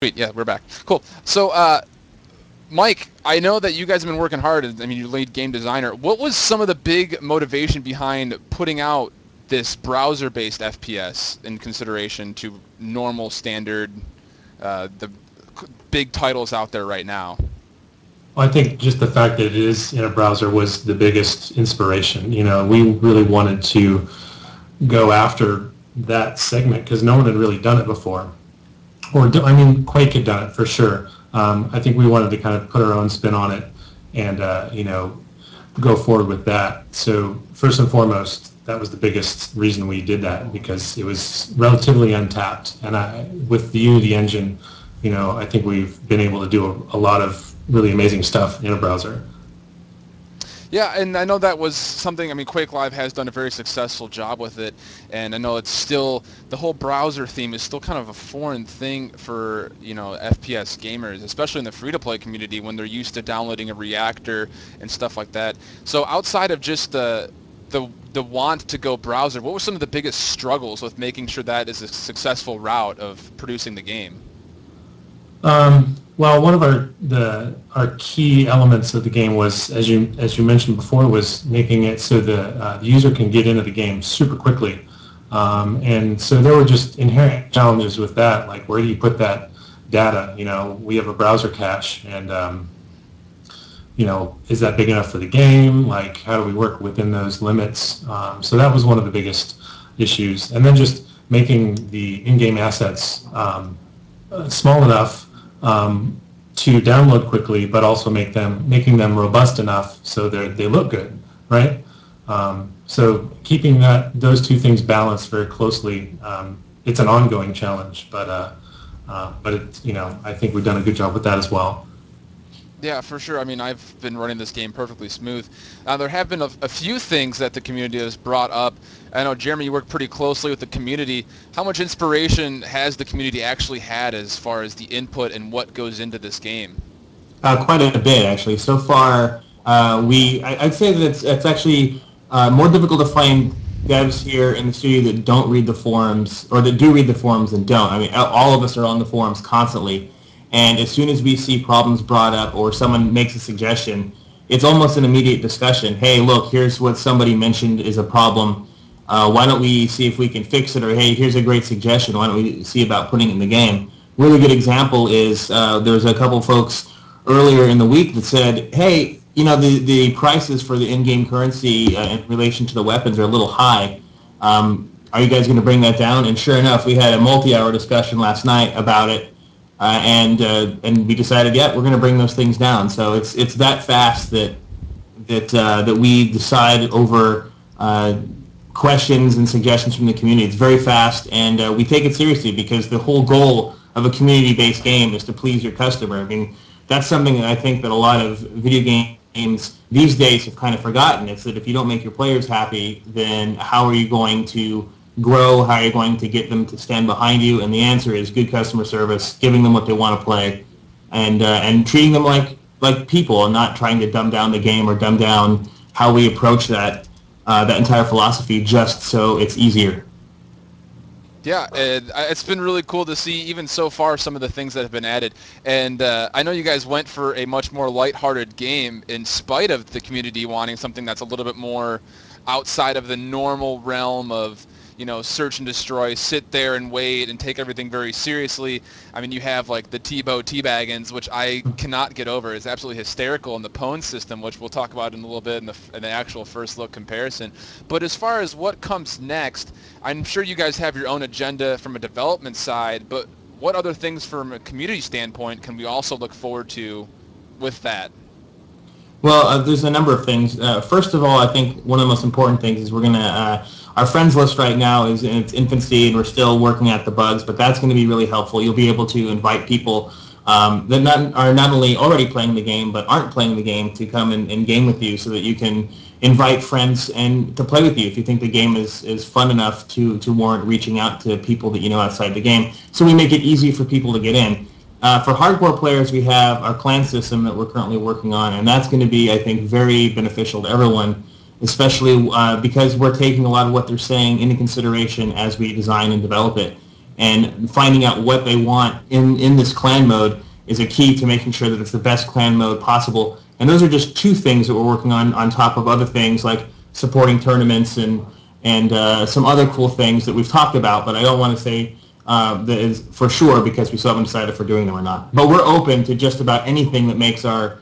Sweet, yeah, we're back. Cool. So, Mike, I know that you guys have been working hard. I mean, you're lead game designer. What was some of the big motivation behind putting out this browser-based FPS in consideration to normal, standard, the big titles out there right now? Well, I think just the fact that it is in a browser was the biggest inspiration. We really wanted to go after that segment because no one had really done it before. Quake had done it for sure. I think we wanted to kind of put our own spin on it and, go forward with that. So first and foremost, that was the biggest reason we did that because it was relatively untapped. And with the Unity engine, I think we've been able to do a lot of really amazing stuff in a browser. Yeah, and I know that was something, Quake Live has done a very successful job with it, and I know it's still, the whole browser theme is still kind of a foreign thing for, FPS gamers, especially in the free-to-play community when they're used to downloading a reactor and stuff like that. So outside of just the want to go browser, what were some of the biggest struggles with making sure that is a successful route of producing the game? Well, one of our key elements of the game was, as you mentioned before, was making it so the user can get into the game super quickly, and so there were just inherent challenges with that. Like, where do you put that data? We have a browser cache, and is that big enough for the game? Like, how do we work within those limits? So that was one of the biggest issues, and then just making the in-game assets small enough to download quickly, but also making them robust enough so they look good, right? So keeping those two things balanced very closely, it's an ongoing challenge, but I think we've done a good job with that as well. Yeah, for sure. I've been running this game perfectly smooth. There have been a few things that the community has brought up. I know, Jeremy, you work pretty closely with the community. How much inspiration has the community actually had as far as the input and what goes into this game? Quite a bit, actually. So far, I'd say that it's actually more difficult to find devs here in the studio that don't read the forums, or that do read the forums and don't. All of us are on the forums constantly. And as soon as we see problems brought up or someone makes a suggestion, it's almost an immediate discussion. Hey, look, here's what somebody mentioned is a problem. Why don't we see if we can fix it? Or, hey, here's a great suggestion. Why don't we see about putting it in the game? Really good example is there's a couple folks earlier in the week that said, hey, the prices for the in-game currency in relation to the weapons are a little high. Are you guys going to bring that down? And sure enough, we had a multi-hour discussion last night about it. And we decided, yeah, we're going to bring those things down. So it's that fast that we decide over questions and suggestions from the community. It's very fast, and we take it seriously because the whole goal of a community-based game is to please your customer. That's something that I think that a lot of video games these days have kind of forgotten. It's that if you don't make your players happy, then how are you going to grow? How are you going to get them to stand behind you? And the answer is good customer service, giving them what they want to play, and treating them like people, and not trying to dumb down the game or dumb down how we approach that entire philosophy just so it's easier. Yeah, it's been really cool to see, even so far, some of the things that have been added. And I know you guys went for a much more lighthearted game in spite of the community wanting something that's a little bit more outside of the normal realm of, search and destroy, sit there and wait and take everything very seriously. You have like the Tebow teabaggins, which I cannot get over. It's absolutely hysterical in the Pwn system, which we'll talk about in a little bit in the actual first look comparison. But as far as what comes next, I'm sure you guys have your own agenda from a development side, but what other things from a community standpoint can we also look forward to with that? Well, there's a number of things. First of all, I think one of the most important things is we're going to, our friends list right now is in its infancy, and we're still working at the bugs, but that's going to be really helpful. You'll be able to invite people that are not only already playing the game, but aren't playing the game to come and game with you, so that you can invite friends and to play with you if you think the game is fun enough to warrant reaching out to people that you know outside the game. So we make it easy for people to get in. For hardcore players, we have our clan system that we're currently working on, and that's going to be, I think, very beneficial to everyone, especially because we're taking a lot of what they're saying into consideration as we design and develop it. and finding out what they want in this clan mode is a key to making sure that it's the best clan mode possible. And those are just two things that we're working on top of other things like supporting tournaments and some other cool things that we've talked about, but I don't want to say that is for sure because we still haven't decided if we're doing them or not. But we're open to just about anything that makes our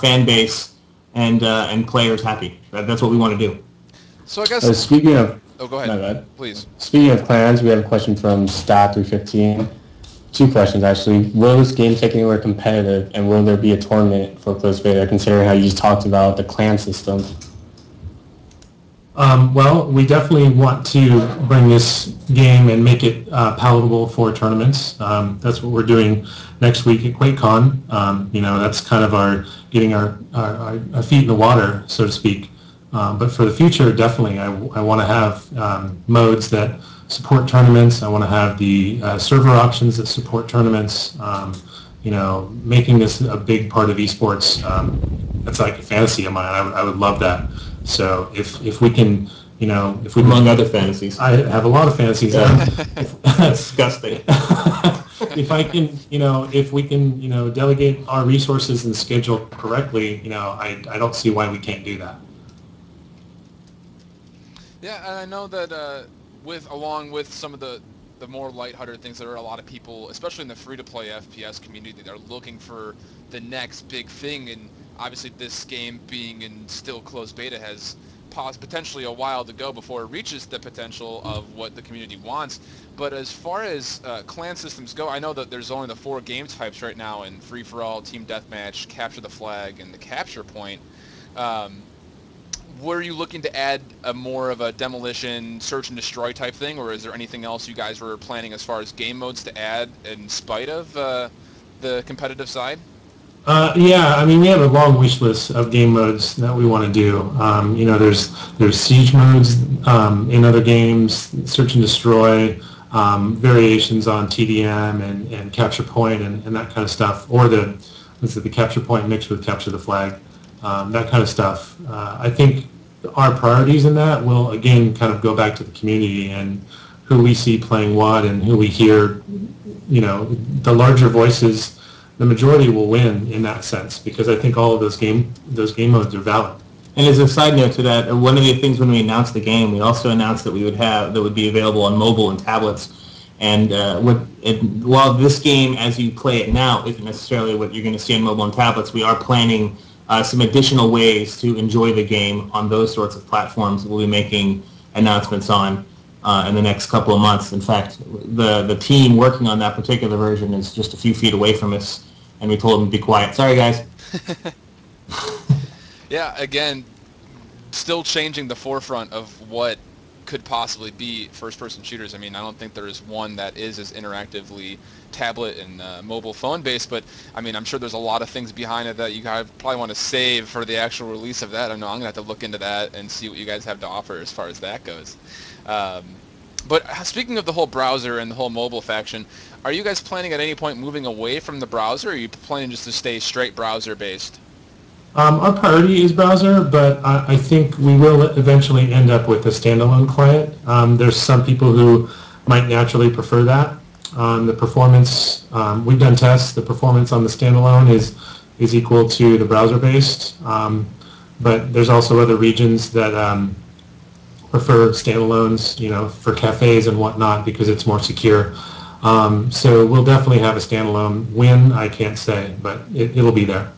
fan base and players happy. That's what we want to do. So I guess... speaking of... Oh, go ahead. My bad. Please. Speaking of clans, we have a question from Stat315. Two questions, actually. Will this game take anywhere competitive, and will there be a tournament for closed beta, considering how you just talked about the clan system? Well, we definitely want to bring this game and make it palatable for tournaments. That's what we're doing next week at QuakeCon. That's kind of our getting our feet in the water, so to speak. But for the future, definitely, I want to have modes that support tournaments. I want to have the server options that support tournaments. Making this a big part of esports. That's like a fantasy of mine. I would love that. So if we can, if we among other fantasies, I have a lot of fantasies. Disgusting. If I can, if we can, delegate our resources and schedule correctly, I don't see why we can't do that. Yeah, and I know that along with some of the more lighthearted things, there are a lot of people, especially in the free-to-play FPS community, that are looking for the next big thing. And obviously, this game being in still closed beta has potentially a while to go before it reaches the potential of what the community wants. But as far as clan systems go, I know that there's only the 4 game types right now in free-for-all, team deathmatch, capture the flag, and the capture point. Were you looking to add more of a demolition, search and destroy type thing, or is there anything else you guys were planning as far as game modes to add in spite of the competitive side? Yeah, we have a long wish list of game modes that we want to do. There's siege modes in other games, search and destroy, variations on TDM and capture point and that kind of stuff, or the capture point mixed with capture the flag. That kind of stuff. I think our priorities in that will, again, kind of go back to the community and who we see playing what and who we hear. The larger voices, the majority will win in that sense because I think all of those game modes are valid. And as a side note to that, one of the things when we announced the game, we also announced that would be available on mobile and tablets. And while this game, as you play it now, isn't necessarily what you're going to see on mobile and tablets, we are planning some additional ways to enjoy the game on those sorts of platforms we'll be making announcements on in the next couple of months. In fact, the team working on that particular version is just a few feet away from us, and we told them to be quiet. Sorry, guys. Yeah, again, still changing the forefront of what could possibly be first-person shooters. I don't think there is one that is as interactively tablet and mobile phone-based, but I'm sure there's a lot of things behind it that you guys probably want to save for the actual release of that. I know I'm going to have to look into that and see what you guys have to offer as far as that goes. But speaking of the whole browser and the whole mobile faction, are you guys planning at any point moving away from the browser, or are you planning just to stay straight browser-based? Our priority is browser, but I think we will eventually end up with a standalone client. There's some people who might naturally prefer that. The performance, we've done tests, the performance on the standalone is equal to the browser-based, but there's also other regions that prefer standalones, for cafes and whatnot because it's more secure. So we'll definitely have a standalone. When, I can't say, but it'll be there.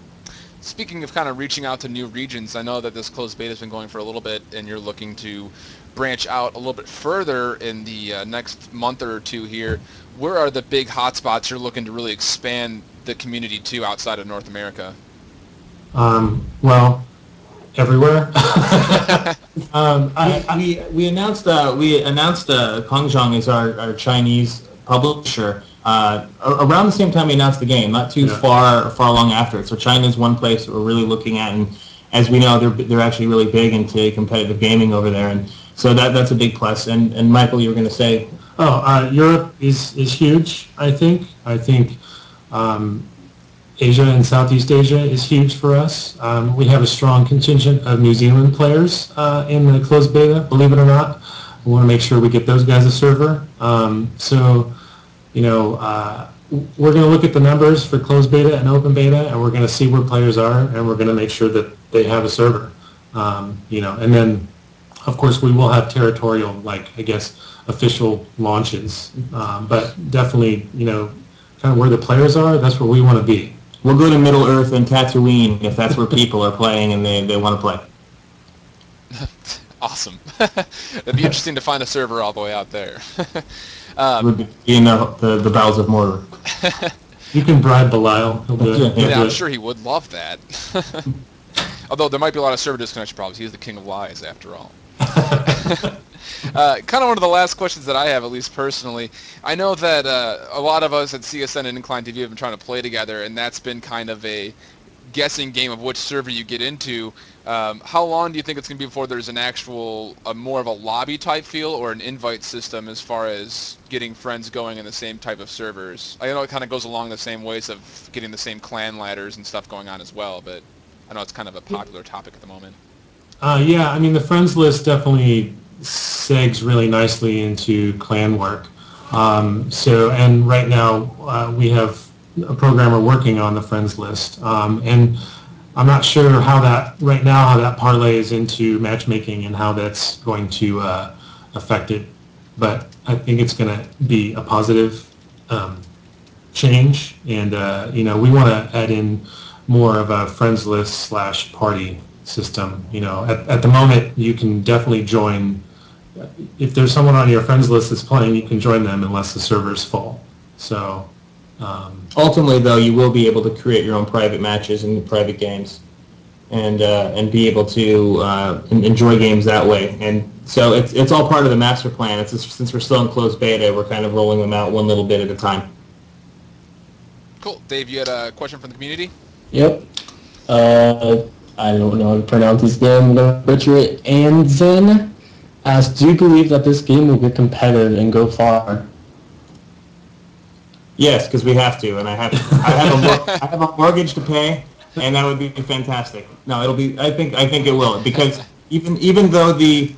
Speaking of kind of reaching out to new regions, I know that this closed beta has been going for a little bit, and you're looking to branch out a little bit further in the next month or two here. Where are the big hotspots you're looking to really expand the community to outside of North America? Well, everywhere. We announced Kongjong as our Chinese publisher. Around the same time we announced the game, not too far along after it. So China is one place that we're really looking at, and as we know, they're actually really big into competitive gaming over there, and so that's a big plus. And Michael, you were going to say? Europe is huge. I think Asia and Southeast Asia is huge for us. We have a strong contingent of New Zealand players in the closed beta. Believe it or not, we want to make sure we get those guys a server. So. we're going to look at the numbers for closed beta and open beta, and we're going to see where players are, and we're going to make sure that they have a server. And then, of course, we will have territorial, official launches. But definitely, kind of where the players are, that's where we want to be. We'll go to Middle Earth and Tatooine if that's where people are playing and they want to play. Awesome. It'd be interesting to find a server all the way out there. Would be in the bowels of Mordor. You can bribe Belial. He'll do it. Yeah, I'm sure he would love that. Although there might be a lot of server disconnection problems. He's the king of lies, after all. Kind of one of the last questions that I have, at least personally. I know that a lot of us at CSN and Incline TV have been trying to play together, and that's been kind of a guessing game of which server you get into. How long do you think it's going to be before there's an actual, more of a lobby type feel or an invite system as far as getting friends going in the same type of servers? I know it kind of goes along the same ways of getting the same clan ladders and stuff going on as well, but I know it's kind of a popular topic at the moment. Yeah, I mean, the friends list definitely segs really nicely into clan work. And right now we have a programmer working on the friends list. And I'm not sure how that parlays into matchmaking and how that's going to affect it. But I think it's going to be a positive change. And, we want to add in more of a friends list / party system. At the moment, you can definitely join. If there's someone on your friends list that's playing, you can join them unless the server's full. So ultimately, though, you will be able to create your own private matches and private games, and be able to enjoy games that way. And so it's all part of the master plan. Since we're still in closed beta, we're kind of rolling them out one little bit at a time. Cool. Dave, you had a question from the community? Yep. I don't know how to pronounce this game. I'm going to butcher it. Anzen asks, do you believe that this game will get competitive and go far? Yes, because we have to, and I have a mortgage to pay, and that would be fantastic. No, it'll be. I think it will, because even though the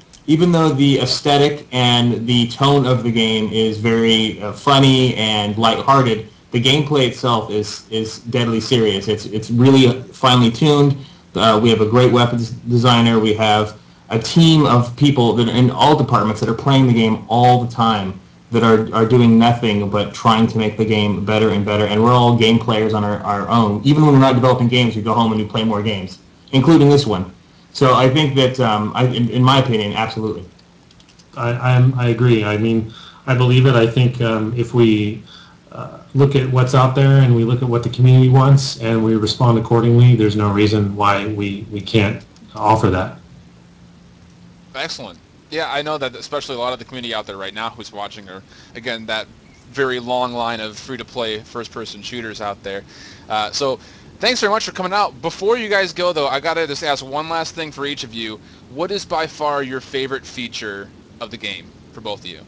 aesthetic and the tone of the game is very funny and lighthearted, the gameplay itself is deadly serious. It's really finely tuned. We have a great weapons designer. We have a team of people that are in all departments that are playing the game all the time, that are doing nothing but trying to make the game better and better. And we're all game players on our own. Even when we're not developing games, we go home and we play more games, including this one. So I think that, in my opinion, absolutely. I agree. I mean, I believe it. I think if we look at what's out there and we look at what the community wants and we respond accordingly, there's no reason why we can't offer that. Excellent. Yeah, I know that especially a lot of the community out there right now who's watching are, again, that very long line of free-to-play first-person shooters out there. So thanks very much for coming out. Before you guys go, though, I got to just ask one last thing for each of you. What is by far your favorite feature of the game for both of you?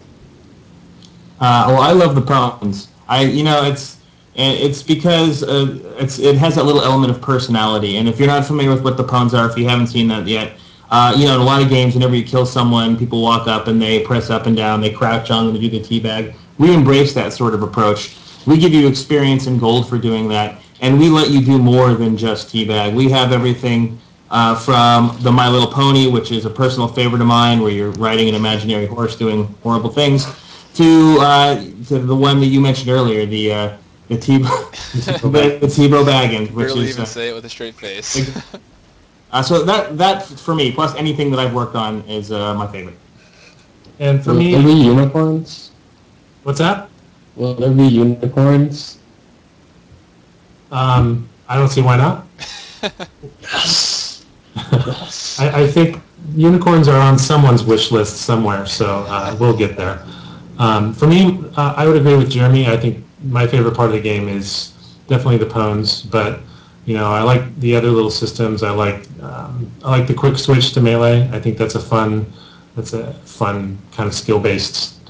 Well, I love the pawns. It's because it has that little element of personality. And if you're not familiar with what the pawns are, if you haven't seen that yet, in a lot of games, whenever you kill someone, people walk up and they press up and down, they crouch on them to do the teabag. We embrace that sort of approach. We give you experience and gold for doing that, and we let you do more than just teabag. We have everything from the My Little Pony, which is a personal favorite of mine, where you're riding an imaginary horse doing horrible things, to the one that you mentioned earlier, the Tebow Baggins, which Barely is even say it with a straight face. So that for me, plus anything that I've worked on, is my favorite. And for Will me, there be unicorns? what's that? Will there be unicorns? I don't see why not. Yes. I think unicorns are on someone's wish list somewhere, so we'll get there. For me, I would agree with Jeremy. I think my favorite part of the game is definitely the pawns, but I like the other little systems. I like the quick switch to melee. I think that's a fun kind of skill-based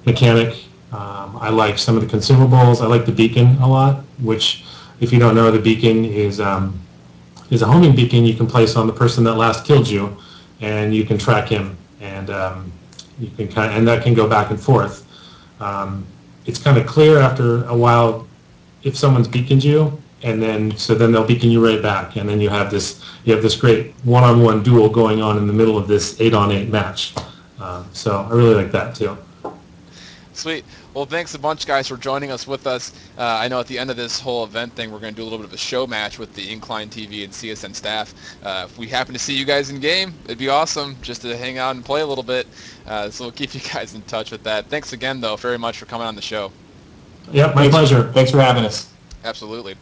mechanic. I like some of the consumables. I like the beacon a lot, which, if you don't know, the beacon is a homing beacon you can place on the person that last killed you, and you can track him, and you can and that can go back and forth. it's kind of clear after a while if someone's beaconed you, and then they'll beacon you right back, and then you have this great one-on-one duel going on in the middle of this 8-on-8 match. So I really like that too. Sweet. Well, thanks a bunch, guys, for joining us with us. I know at the end of this whole event thing, we're going to do a little bit of a show match with the Incline TV and CSN staff. If we happen to see you guys in game, it'd be awesome just to hang out and play a little bit. So we'll keep you guys in touch with that. Thanks again, though, very much for coming on the show. Yep, my pleasure. Thanks for having us. Absolutely.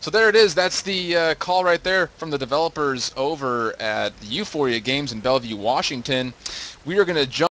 So there it is. That's the call right there from the developers over at the U4ia Games in Bellevue, Washington. We are going to jump